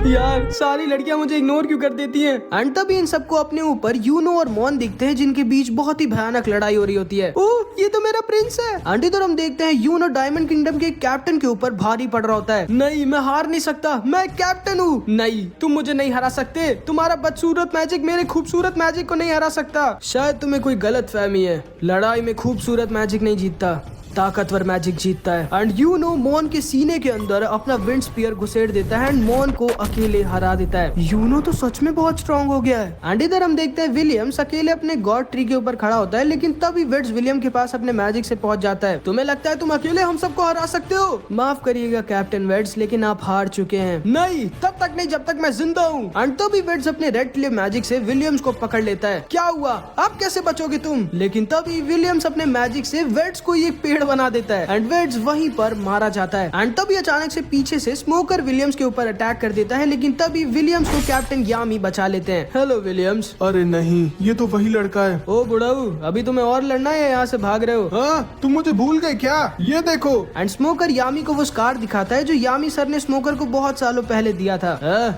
यार सारी लड़कियां मुझे इग्नोर क्यों कर देती हैं? एंड तभी इन सबको अपने ऊपर यूनो और मॉन दिखते हैं जिनके बीच बहुत ही भयानक लड़ाई हो रही होती है। ओह ये तो मेरा प्रिंस है। एंड इधर हम देखते हैं यूनो डायमंड किंगडम के कैप्टन के ऊपर भारी पड़ रहा होता है। नहीं मैं हार नहीं सकता, मैं कैप्टन हूँ। नहीं तुम मुझे नहीं हरा सकते, तुम्हारा बदसूरत मैजिक मेरे खूबसूरत मैजिक को नहीं हरा सकता। शायद तुम्हें कोई गलत फहमी है, लड़ाई में खूबसूरत मैजिक नहीं जीतता, ताकतवर मैजिक जीतता है। एंड यूनो मॉन के सीने के अंदर अपना विंड स्पीयर घुसेड़ देता है एंड मॉन को अकेले हरा देता है। यूनो तो सच में बहुत स्ट्रांग हो गया है। एंड इधर हम देखते हैं विलियम्स अकेले अपने गॉड ट्री के ऊपर खड़ा होता है, लेकिन तभी वेड्स विलियम के पास अपने मैजिक से पहुंच जाता है। तुम्हें लगता है तुम अकेले हम सबको हरा सकते हो? माफ करिएगा कैप्टन वेड्स, लेकिन आप हार चुके हैं। नहीं तब तक नहीं जब तक मैं जिंदा हूँ। एंड तभी वेड्स अपने रेड क्लिफ मैजिक से विलियम्स को पकड़ लेता है। क्या हुआ, अब कैसे बचोगे तुम? लेकिन तभी विलियम्स अपने मैजिक से वेड्स को एक पेड़ बना देता है एंड वेड्स वहीं पर मारा जाता है। एंड तभी अचानक से पीछे से स्मोकर विलियम्स के ऊपर अटैक कर देता है, लेकिन तभी विलियम्स को कैप्टन यामी बचा लेते हैं। Hello Williams. अरे नहीं, ये तो वही लड़का है। ओ बुढ़ाऊ, अभी तुम्हें और लड़ना है, यहाँ से भाग रहे हो? हाँ तुम मुझे भूल गए क्या? ये देखो। एंड स्मोकर यामी को वो स्कार दिखाता है जो यामी सर ने स्मोकर को बहुत सालों पहले दिया था।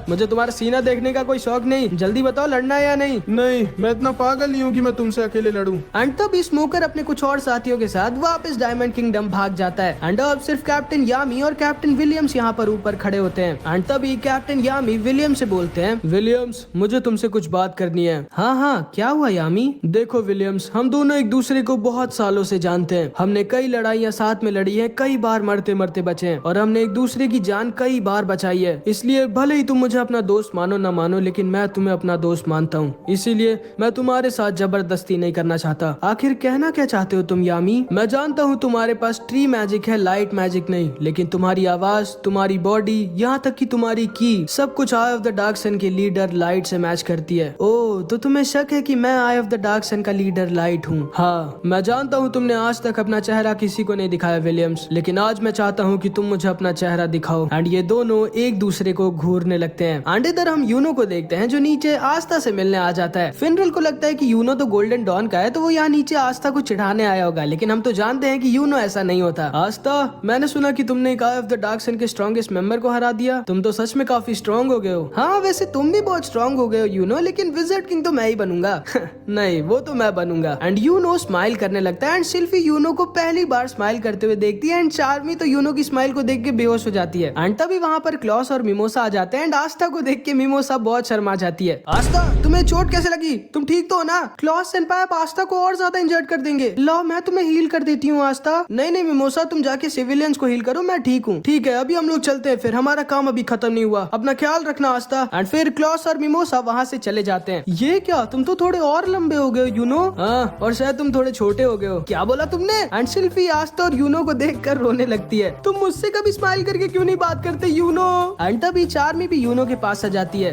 मुझे तुम्हारा सीना देखने का कोई शौक नहीं, जल्दी बताओ लड़ना है या नहीं? नहीं मैं इतना पागल नहीं हूँ कि मैं तुमसे अकेले लड़ूं। एंड तभी स्मोकर अपने कुछ और साथियों के साथ वापस डायमंड किंगडम भाग जाता है। एंड अब सिर्फ कैप्टन यामी और कैप्टन विलियम्स यहाँ पर ऊपर खड़े होते हैं। एंड तभी कैप्टन यामी विलियम से बोलते हैं, विलियम्स मुझे तुमसे कुछ बात करनी है। हाँ हाँ क्या हुआ यामी? देखो विलियम्स, हम दोनों एक दूसरे को बहुत सालों से जानते हैं, हमने कई लड़ाइयाँ साथ में लड़ी है, कई बार मरते मरते बचे हैं और हमने एक दूसरे की जान कई बार बचाई है। इसलिए भले ही तुम मुझे अपना दोस्त मानो ना मानो, लेकिन मैं तुम्हें अपना दोस्त मानता हूँ, इसीलिए मैं तुम्हारे साथ जबरदस्ती नहीं करना चाहता। आखिर कहना क्या चाहते हो तुम यामी? मैं जानता हूँ तुम्हारे पास ट्री मैजिक है, लाइट मैजिक नहीं, लेकिन तुम्हारी आवाज, तुम्हारी बॉडी, यहाँ तक कि तुम्हारी की, सब कुछ आई ऑफ द डार्क सन के लीडर लाइट से मैच करती है। ओह तो तुम्हें शक है कि मैं आई ऑफ द डार्क सन का लीडर लाइट हूँ? हाँ मैं जानता हूँ तुमने आज तक अपना चेहरा किसी को नहीं दिखाया विलियम्स, लेकिन आज मैं चाहता हूँ कि तुम मुझे अपना चेहरा दिखाओ। एंड ये दोनों एक दूसरे को घूरने लगते हैं। एंड इधर हम यूनो को देखते हैं जो नीचे आस्था से मिलने आ जाता है। फिनरल को लगता है कि यूनो तो गोल्डन डॉन का है, तो वो यहाँ नीचे आस्था को चिढ़ाने आया होगा, लेकिन हम तो जानते हैं कि यूनो ऐसा नहीं होता। आस्था मैंने सुना कि तुमने एक आई ऑफ द डार्क सन के स्ट्रॉन्गेस्ट मेंबर को हरा दिया, तुम तो सच में काफी स्ट्रॉन्ग हो गए हो। हाँ वैसे तुम भी बहुत स्ट्रॉन्ग हो गए हो यूनो, लेकिन विज़र्ड किंग तो मैं ही बनूंगा। नहीं वो तो मैं बनूंगा। एंड यूनो स्माइल करने लगता है एंड सिल्फी यूनो को पहली बार स्माइल करते हुए देखती है एंड चार्मी तो यूनो की स्माइल को देख के बेहोश हो जाती है। एंड तभी वहाँ पर क्लॉस और मिमोसा आ जाते हैं एंड आस्था को देख के मिमोसा बहुत शर्मा जाती है। आस्था तुम्हें चोट कैसे लगी? तुम ठीक तो हो ना? क्लॉस सेनपाई आप आस्था को और ज्यादा इंजर्ड कर देंगे। लो मैं तुम्हें हील कर देती हूँ आस्था। नहीं नहीं मिमोसा तुम जाके सिविलियंस को हील करो, मैं ठीक हूँ। ठीक है अभी हम लोग चलते हैं, फिर हमारा काम अभी खत्म नहीं हुआ, अपना ख्याल रखना आस्था। एंड फिर क्लॉस और मिमोसा वहाँ से चले जाते हैं। ये क्या, तुम तो थोड़े और लंबे हो गए यूनो। हाँ और शायद तुम थोड़े छोटे हो गए हो। क्या बोला तुमने? एंड सिल्फी आस्था और यूनो को देखकर रोने लगती है। तुम मुझसे कभी स्माइल करके क्यों नहीं बात करते यूनो? एंड तभी चार्मी भी यूनो के पास आ जाती है।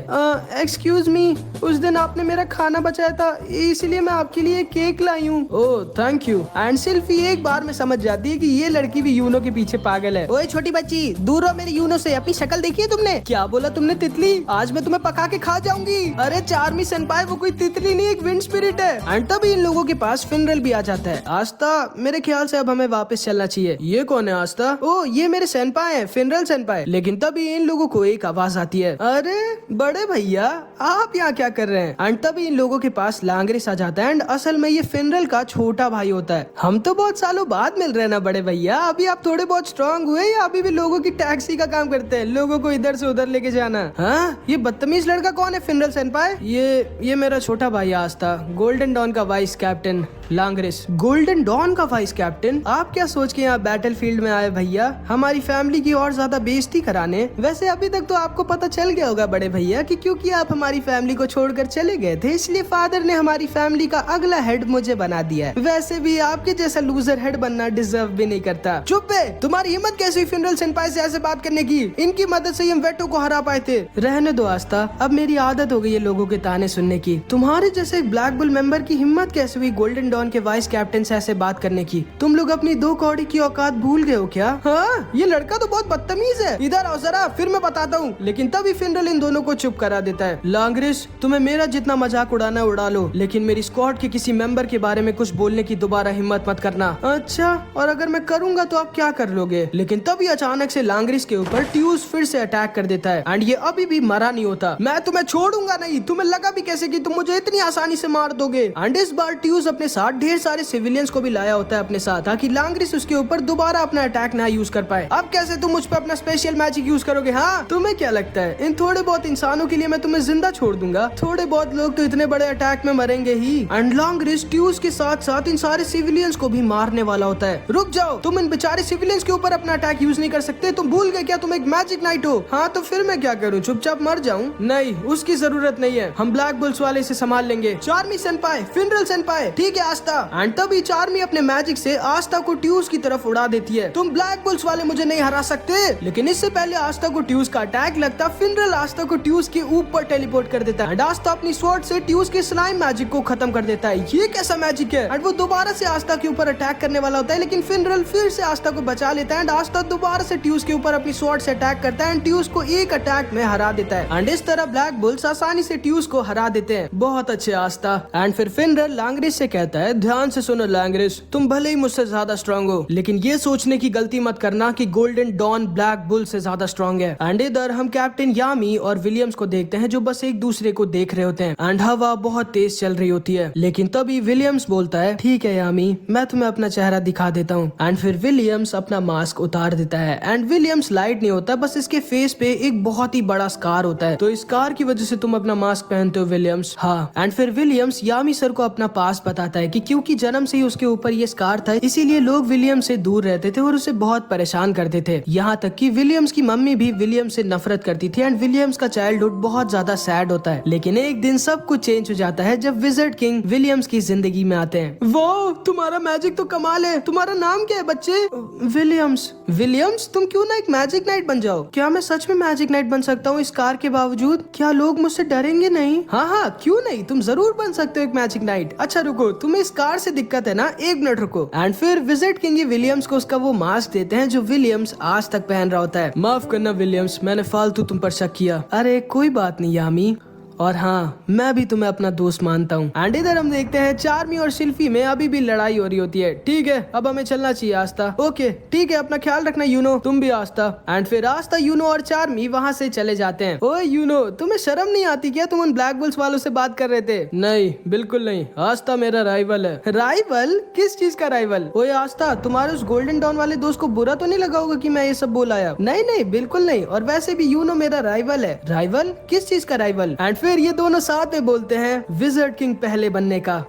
एक्सक्यूज मी, उस दिन आपने मेरा खाना बचाया था, इसलिए मैं आपके लिए केक लाई हूँ। ओह थैंक यू। एंड सिल्फी एक बार में समझ जाती है कि ये लड़की भी यूनो के पीछे पागल है। ओए छोटी बच्ची दूर रहो मेरे यूनो से, अपनी शक्ल देखी है तुमने? क्या बोला तुमने तितली? आज मैं तुम्हें पका के खा जाऊंगी। अरे चार्मी सेनपाई वो कोई तितली नहीं, एक विंड स्पिरिट है। एंड तभी इन लोगों के पास फिनरल भी आ जाता है। आस्था मेरे ख्याल से अब हमें वापस चलना चाहिए। ये कौन है आस्था? ओ ये मेरे सेनपाई है, फिनरल सेनपाई। लेकिन तभी इन लोगों को एक आवाज आती है, अरे बड़े भैया आप यहाँ क्या कर रहे हैं? एंड तभी इन लोगों के पास लांग्रिस आ जाता है एंड असल में ये फिनरल का छोटा भाई होता है। हम तो बहुत सालों बाद मिल रहे हैं ना बड़े भैया, अभी आप थोड़े बहुत स्ट्रांग हुए या अभी भी लोगों की टैक्सी का काम करते हैं, लोगों को इधर से उधर लेके जाना? हाँ ये बदतमीज लड़का कौन है फिनरल सेनपाई? ये मेरा छोटा भाई आस्था, गोल्डन डॉन का वाइस कैप्टन लांग्रिस। गोल्डन डॉन का वाइस कैप्टन? आप क्या सोच के यहाँ बैटलफील्ड में आए भैया, हमारी फैमिली की और ज्यादा बेइज्जती कराने? वैसे अभी तक तो आपको पता चल गया होगा बड़े भैया कि क्योंकि आप हमारी फैमिली को छोड़कर चले गए थे, इसलिए फादर ने हमारी फैमिली का अगला हेड मुझे बना दिया है। वैसे भी आपके जैसा लूजर हेड बनना डिजर्व भी नहीं करता। चुप है, तुम्हारी हिम्मत कैसी हुई फिनरल सेनपाई से ऐसे बात करने की? इनकी मदद से हम वेटो को हरा पाए थे। रहने दो आस्था, अब मेरी आदत हो गई है लोगों के ताने सुनने की। तुम्हारे जैसे एक ब्लैक बुल मेंबर की हिम्मत कैसे हुई गोल्डन डॉन के वाइस कैप्टन से ऐसे बात करने की? तुम लोग अपनी 2 कौड़ी की औकात भूल गए हो क्या? हाँ, ये लड़का तो बहुत बदतमीज है। इधर आओ जरा, फिर मैं बताता हूँ। लेकिन तभी फिनरल इन दोनों को चुप करा देता है। लांग्रिस, तुम्हें मेरा जितना मजाक उड़ाना उड़ा लो, लेकिन मेरी स्क्वाड के किसी मेंबर के बारे में कुछ बोलने की दोबारा हिम्मत मत करना। अच्छा, और अगर मैं करूंगा तो आप क्या कर लोगे? लेकिन तभी अचानक से लांग्रिस के ऊपर ट्यूस फिर से अटैक कर देता है एंड ये अभी भी मरा नहीं होता। मैं तुम्हें छोड़ूंगा नहीं। तुम्हें लगा भी कैसे कि तुम मुझे इतनी आसानी से मार दोगे? एंड इस बार ट्यूस अपने साथ ढेर सारे सिविलियंस को भी लाया होता है अपने साथ, ताकि लांग्रिस उसके ऊपर दोबारा अपना अटैक ना यूज कर पाए। अब कैसे तुम मुझ पे अपना स्पेशल मैजिक यूज करोगे? हाँ, तुम्हें क्या लगता है इन थोड़े बहुत इंसानों के लिए मैं तुम्हें जिंदा छोड़ दूंगा? थोड़े बहुत लोग तो इतने बड़े अटैक में मरेंगे ही। एंड लांग्रिस ट्यूस के साथ साथ इन सारे सिविलियंस को भी मारने वाला होता है। रुक जाओ, तुम इन बेचारे सिविलियंस के ऊपर अपना अटैक यूज नहीं कर सकते? तुम भूल गए क्या तुम एक मैजिक नाइट हो? हाँ, तो फिर मैं क्या करूँ? चुपचाप मर जाऊँ? नहीं, उसकी जरूरत नहीं है। हम ब्लैक बुल्स वाले से संभाल लेंगे। चार्मी सेनपाई, फिनरल सेनपाई, ठीक है आस्था। एंड तभी चार्मी अपने मैजिक से आस्था को ट्यूस की तरफ उड़ा देती है। तुम ब्लैक बुल्स वाले मुझे नहीं हरा सकते। लेकिन इससे पहले आस्था को ट्यूस का अटैक लगता, फिनरल आस्था को ट्यूस के ऊपर टेलीपोर्ट कर देता है एंड आस्था अपनी स्वॉर्ड से ट्यूस के स्लाइम मैजिक को खत्म कर देता है। ये कैसा मैजिक है? एंड वो दोबारा से आस्था के ऊपर अटैक करने वाला होता है, लेकिन फिनरल फिर से आस्था को बचा लेता है एंड आस्था दोबारा से ट्यूस के ऊपर अपनी स्वॉर्ड से अटैक करता है एंड ट्यूस को एक अटैक में हरा देता है। एंड इस तरह ब्लैक बुल्स आसानी से ट्यूस को हरा देते हैं। बहुत अच्छे आस्था। एंड फिर फिनरल लांग्रिस से कहता है, ध्यान से सुनो लांग्रिस, तुम भले ही मुझसे ज्यादा स्ट्रांग हो, लेकिन ये सोचने की गलती मत करना कि गोल्डन डॉन ब्लैक बुल से ज्यादा स्ट्रांग है। एंड इधर हम कैप्टन यामी और विलियम्स को देखते हैं जो बस एक दूसरे को देख रहे होते हैं एंड हवा बहुत तेज चल रही होती है। लेकिन तभी विलियम्स बोलता है, ठीक है यामी, मैं तुम्हें अपना चेहरा दिखा देता हूँ। एंड फिर विलियम्स अपना मास्क उतार देता है एंड विलियम्स लाइट नहीं होता, बस इसके फेस पे एक बहुत ही बड़ा स्कार होता है। तो इस स्कार की वजह से तुम अपना मास्क पहनते हो विलियम्स? हाँ। एंड फिर विलियम्स यामी सर को अपना पास बताता है कि क्योंकि जन्म से ही उसके ऊपर ये स्कार था, इसीलिए लोग विलियम से दूर रहते थे और उसे बहुत परेशान करते थे। यहाँ तक कि विलियम्स की मम्मी भी विलियम से नफरत करती थी एंड विलियम्स का चाइल्डहुड बहुत ज्यादा सैड होता है। लेकिन एक दिन सब कुछ चेंज हो जाता है जब विज़र्ड किंग विलियम्स की जिंदगी में आते हैं। वो तुम्हारा मैजिक तो कमाल है। तुम्हारा नाम क्या है बच्चे? विलियम्स। विलियम्स, तुम क्यों ना एक मैजिक नाइट बन जाओ? क्या मैं सच में मैजिक नाइट बन सकता हूँ इस कार के बावजूद? क्या लोग मुझसे डरेंगे नहीं? हाँ हाँ, क्यों नहीं, तुम जरूर बन सकते हो एक मैजिक नाइट। अच्छा रुको, तुम्हें इस कार से दिक्कत है ना? एक मिनट रुको। एंड फिर विज़र्ड किंग विलियम्स को उसका वो मास्क देते हैं जो विलियम्स आज तक पहन रहा होता है। माफ करना विलियम्स, मैंने फालतू तुम पर शक किया। अरे कोई बात नहीं यामी, और हाँ, मैं भी तुम्हें अपना दोस्त मानता हूँ। एंड इधर हम देखते हैं चार्मी और शिल्फी में अभी भी लड़ाई हो रही होती है। ठीक है, अब हमें चलना चाहिए आस्था। ओके ठीक है, अपना ख्याल रखना यूनो, तुम भी आस्था। एंड फिर आस्था, यूनो और चार्मी वहाँ से चले जाते हैं। ओए यूनो, तुम्हें शर्म नहीं आती क्या? तुम उन ब्लैक बुल्स वालों से बात कर रहे थे। नहीं, बिल्कुल नहीं, आस्था मेरा राइवल है। राइवल? किस चीज का राइवल? ओए आस्था, तुम्हारे उस गोल्डन डॉन वाले दोस्त को बुरा तो नहीं लगा होगा कि मैं ये सब बोल आया? नहीं नहीं, बिल्कुल नहीं, और वैसे भी यूनो मेरा राइवल है। राइवल? किस चीज का राइवल? एंड फिर ये दोनों साथ में बोलते हैं, विज़र्ड किंग पहले बनने का।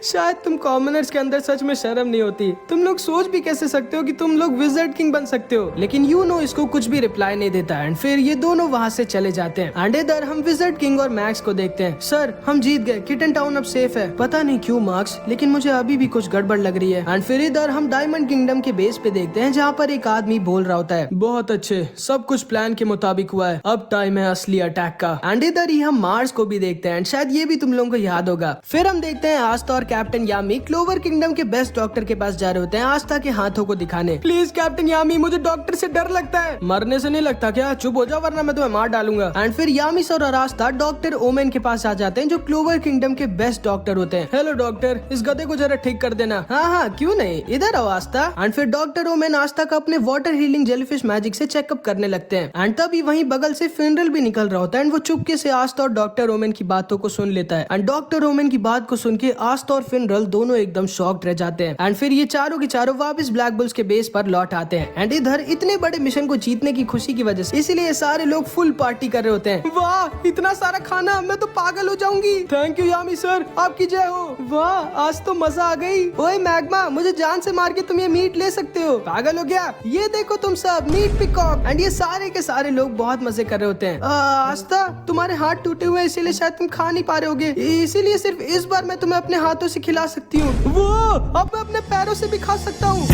शायद तुम कॉमनर्स के अंदर सच में शर्म नहीं होती। तुम लोग सोच भी कैसे सकते हो कि तुम लोग विज़र्ड किंग बन सकते हो? लेकिन यू नो इसको कुछ भी रिप्लाई नहीं देता। एंड फिर ये दोनों वहाँ से चले जाते हैं। एंड इधर हम विज़र्ड किंग और मैक्स को देखते हैं। सर, हम जीत गए, किटन टाउन अब सेफ है। पता नहीं क्यों मार्क्स, लेकिन मुझे अभी भी कुछ गड़बड़ लग रही है। एंड फिर इधर हम डायमंड किंगडम के बेस पे देखते हैं जहाँ पर एक आदमी बोल रहा होता है, बहुत अच्छे, सब कुछ प्लान के मुताबिक हुआ है, अब टाइम है असली अटैक का। एंड इधर ही हम मार्स को भी देखते हैं, शायद ये भी तुम लोगों को याद होगा। फिर हम देखते हैं आस्था और कैप्टन यामी क्लोवर किंगडम के बेस्ट डॉक्टर के पास जा रहे होते हैं आस्था के हाथों को दिखाने। प्लीज कैप्टन यामी, मुझे डॉक्टर से डर लगता है। मरने से नहीं लगता क्या? चुप हो जाओ वरना मैं तुम्हें मार डालूंगा। एंड फिर यामी सर और आस्था डॉक्टर ओमेन के पास आ जाते हैं जो क्लोवर किंगडम के बेस्ट डॉक्टर होते हैं। हेलो डॉक्टर, इस गधे को जरा ठीक कर देना। हाँ हाँ, क्यों नहीं, इधर आओ आस्था। एंड फिर डॉक्टर ओमेन आस्था का अपने वाटर हीलिंग जेलीफिश मैजिक से चेकअप करने लगते हैं। एंड तभी वहीं बगल से फिनरल भी निकल रहा होता है एंड वो चुपके से आस्था और डॉक्टर ओमेन की बातों को सुन लेता है। एंड डॉक्टर ओमेन की बात को सुन के आस्था और फिनरल दोनों एकदम शॉक्ड रह जाते हैं। एंड फिर ये चारों के चारों वापस ब्लैक बुल्स के बेस पर लौट आते हैं। एंड इधर इतने बड़े मिशन को जीतने की खुशी की वजह से इसीलिए सारे लोग फुल पार्टी कर रहे होते हैं। वाह, इतना सारा खाना, मैं तो पागल हो जाऊंगी। थैंक यू यामी सर, आपकी जय हो। वाह, आज तो मजा आ गई। ओए मैग्मा, मुझे जान से मार के तुम ये मीट ले सकते हो। पागल हो गया? ये देखो तुम सब, मीट पिकॉक। एंड ये सारे के सारे लोग बहुत मजे कर रहे होते हैं। आस्था, तुम्हारे हाथ टूटे हुए इसीलिए शायद तुम खा नहीं पा रहे होगे, इसीलिए सिर्फ इस बार मैं तुम्हें अपने हाथों से खिला सकती हूँ। वो अब मैं अपने पैरों से भी खा सकता हूँ।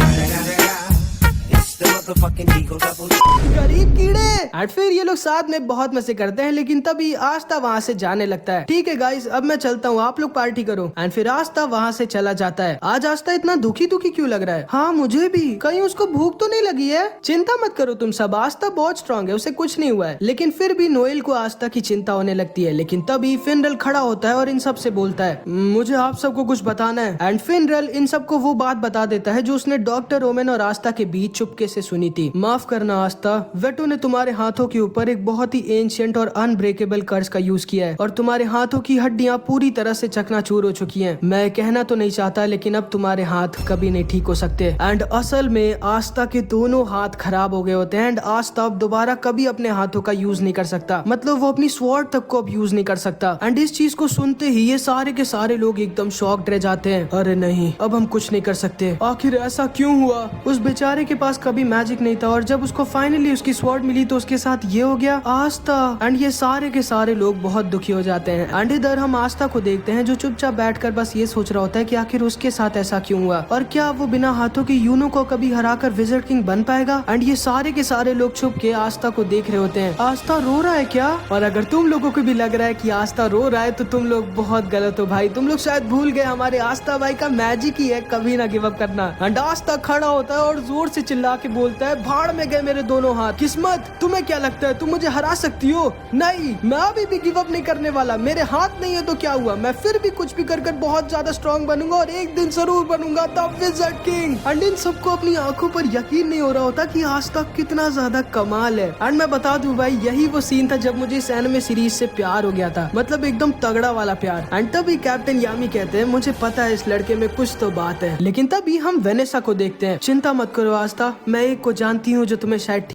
गरीब कीड़े। और फिर ये लोग साथ में बहुत मजे करते हैं, लेकिन तभी आस्था वहाँ से जाने लगता है। ठीक है गाइस, अब मैं चलता हूँ, आप लोग पार्टी करो। एंड फिर आस्था वहाँ से चला जाता है। आज आस्था इतना दुखी दुखी क्यों लग रहा है? हाँ मुझे भी, कहीं उसको भूख तो नहीं लगी है? चिंता मत करो तुम सब, आस्था बहुत स्ट्रांग है, उसे कुछ नहीं हुआ है। लेकिन फिर भी नोएल को आस्था की चिंता होने लगती है। लेकिन तभी फिनरल खड़ा होता है और इन सब से बोलता है, मुझे आप सबको कुछ बताना है। एंड फिनरल इन सबको वो बात बता देता है जो उसने डॉक्टर ओमेन और आस्था के बीच चुपके से सुनी थी। माफ करना आस्था, वेटो ने तुम्हारे हाथों के ऊपर एक बहुत ही एंशिएंट और अनब्रेकेबल कर्स का यूज किया है और तुम्हारे हाथों की हड्डियां पूरी तरह से चकनाचूर हो चुकी हैं। मैं कहना तो नहीं चाहता, लेकिन अब तुम्हारे हाथ कभी नहीं ठीक हो सकते। एंड असल में आस्था के दोनों हाथ खराब हो गए होते हैं एंड आस्था अब दोबारा कभी अपने हाथों का यूज नहीं कर सकता। मतलब वो अपनी स्वॉर्ड तक को अब यूज नहीं कर सकता। एंड इस चीज को सुनते ही ये सारे के सारे लोग एकदम शॉक्ड रह जाते हैं। अरे नहीं, अब हम कुछ नहीं कर सकते। आखिर ऐसा क्यों हुआ? उस बेचारे के पास कभी मैजिक नहीं था और जब उसको फाइनली उसकी स्वॉर्ड मिली तो उसके साथ ये हो गया। आस्था। एंड ये सारे के सारे लोग बहुत दुखी हो जाते हैं। एंड इधर हम आस्था को देखते हैं जो चुपचाप बैठकर बस ये सोच रहा होता है कि आखिर उसके साथ ऐसा क्यों हुआ और क्या वो बिना हाथों के यूनो को कभी हराकर विज़र्ड किंग बन पाएगा। एंड ये सारे के सारे लोग छुप के आस्था को देख रहे होते हैं। आस्था रो रहा है क्या? और अगर तुम लोगों को भी लग रहा है कि आस्था रो रहा है तो तुम लोग बहुत गलत हो भाई। तुम लोग शायद भूल गए हमारे आस्था भाई का मैजिक ही है, कभी ना गिव अप करना। एंड आस्था खड़ा होता है और जोर से चिल्ला के बोलता है, भाड़ में गए मेरे दोनों हाथ। किस्मत, तुम्हें क्या लगता है तुम मुझे हरा सकती हो? नहीं, मैं अभी भी गिव अप नहीं करने वाला। मेरे हाथ नहीं है तो क्या हुआ, मैं फिर भी कुछ भी कर बहुत ज्यादा स्ट्रॉन्ग बनूंगा और एक दिन जरूर बनूंगा the wizard king. And in सबको अपनी आंखों पर यकीन नहीं हो रहा होता कि आस्था कितना ज्यादा कमाल है। एंड मैं बता दूं भाई, यही वो सीन था जब मुझे इस एनिमे सीरीज से प्यार हो गया था, मतलब एकदम तगड़ा वाला प्यार। एंड तभी कैप्टन यामी कहते हैं, मुझे पता है इस लड़के में कुछ तो बात है। लेकिन तभी हम वेनेसा को देखते हैं। चिंता मत करो आस्था, मैं एक को जानती हूँ जो तुम्हें शायद।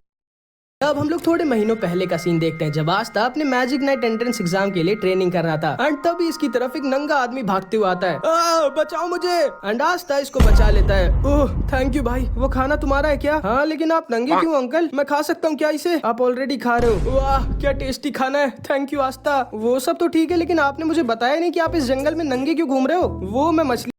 अब हम लोग थोड़े महीनों पहले का सीन देखते हैं जब आस्था अपने मैजिक नाइट एंट्रेंस एग्जाम के लिए ट्रेनिंग कर रहा था। एंड तभी इसकी तरफ एक नंगा आदमी भागते हुए आता है। बचाओ मुझे। एंड आस्था इसको बचा लेता है। ओह थैंक यू भाई। वो खाना तुम्हारा है क्या? हाँ, लेकिन आप नंगे क्यों अंकल? मैं खा सकता हूँ क्या इसे? आप ऑलरेडी खा रहे हो। वाह क्या टेस्टी खाना है, थैंक यू आस्था। वो सब तो ठीक है, लेकिन आपने मुझे बताया नहीं कि आप इस जंगल में नंगे क्यों घूम रहे हो। वो मैं मछली